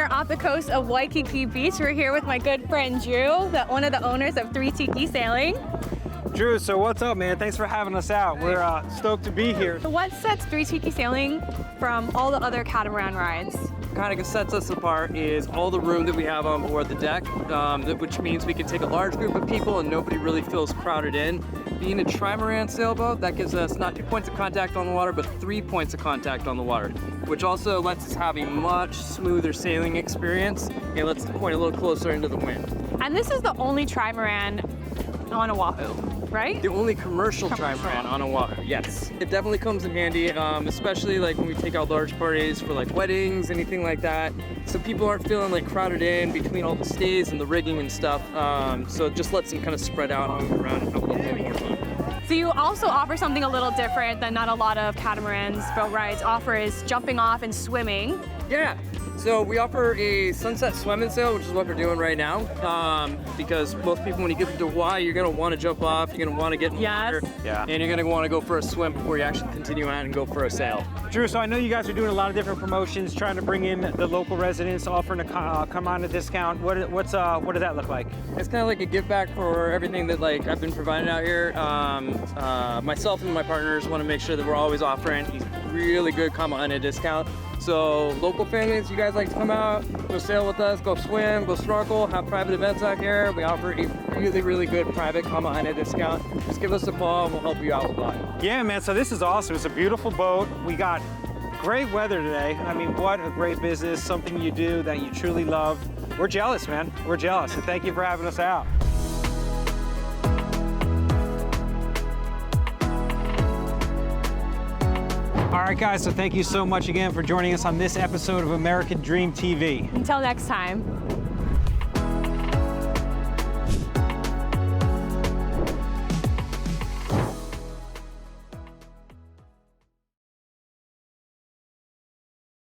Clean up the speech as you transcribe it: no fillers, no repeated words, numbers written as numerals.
are off the coast of Waikiki Beach. We're here with my good friend Drew, one of the owners of Three Tiki Sailing. Drew, so what's up, man? Thanks for having us out. We're stoked to be here. So what sets Three Tiki Sailing from all the other catamaran rides? Kind of sets us apart is all the room that we have on board the deck, which means we can take a large group of people and nobody really feels crowded in. Being a Trimaran sailboat, that gives us not 2 points of contact on the water, but 3 points of contact on the water, which also lets us have a much smoother sailing experience and lets us point a little closer into the wind. And this is the only Trimaran on Oahu, right? The only commercial Trimaran on Oahu, yes. It definitely comes in handy, especially like when we take out large parties for like weddings, anything like that. So people aren't feeling like crowded in between all the stays and the rigging and stuff. So it just lets them kind of spread out and move around and have a little bit more fun. So you also offer something a little different than not a lot of catamarans boat rides offer, is jumping off and swimming. Yeah. So we offer a sunset swim and sail, which is what we're doing right now. Because most people, when you get to Hawaii, you're gonna want to jump off, you're gonna want to get in the water, Yeah. and you're gonna want to go for a swim before you actually continue on and go for a sail. Drew, so I know you guys are doing a lot of different promotions, trying to bring in the local residents, offering to come on a discount. What does that look like? It's kind of like a give back for everything that like I've been providing out here. Myself and my partners want to make sure that we're always offering a really good on a discount. So local families, you guys like to come out, go sail with us, go swim, go snorkel, have private events out here. We offer a really, really good private on a discount. Just give us a call and we'll help you out with that. Yeah, man, so this is awesome. It's a beautiful boat. We got great weather today. I mean, what a great business, something you do that you truly love. We're jealous, man. We're jealous, and thank you for having us out. All right, guys, so thank you so much again for joining us on this episode of American Dream TV. Until next time.